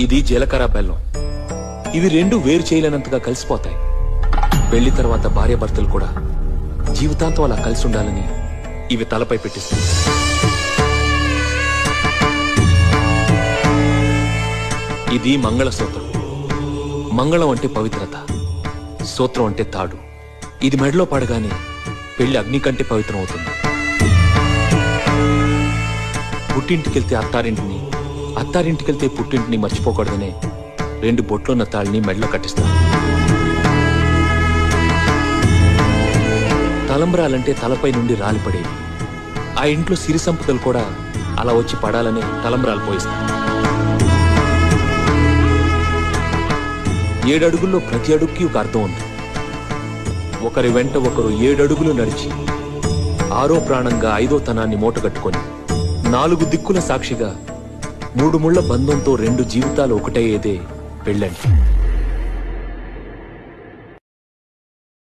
ఇది జీలకర్ర బెల్లం. ఇవి రెండు వేరు చేయలేనంతగా కలిసిపోతాయి. పెళ్లి తర్వాత భార్యాభర్తలు కూడా జీవితాంతం అలా కలిసి ఉండాలని ఇవి తలపై పెట్టిస్తాయి. ఇది మంగళసూత్రం. మంగళం అంటే పవిత్రత, సూత్రం అంటే తాడు. ఇది మెడలో పడగానే పెళ్లి అగ్ని కంటే పవిత్రం అవుతుంది. పుట్టింటికెళ్తే అత్తారింటిని, అత్తారింటికెళ్తే పుట్టింటిని మర్చిపోకూడదనే రెండు బొట్లున్న తాళ్ళని మెడలో కట్టిస్తారు. తలంబ్రాలంటే తలపై నుండి రాలిపడేవి. ఆ ఇంట్లో సిరి సంపదలు కూడా అలా వచ్చి పడాలనే తలంబ్రాలు పోయిస్తారు. 7 అడుగుల్లో ప్రతి అడుగుకి ఒక అర్థం ఉంది. ఒకరి వెంట ఒకరు 7 అడుగులు నడిచి 6వ ప్రాణంగా 5వ తనాన్ని మూటగట్టుకొని 4 దిక్కుల సాక్షిగా 3 ముళ్ల బంధంతో 2 జీవితాలు ఒకటయ్యేదే పెళ్ళండి.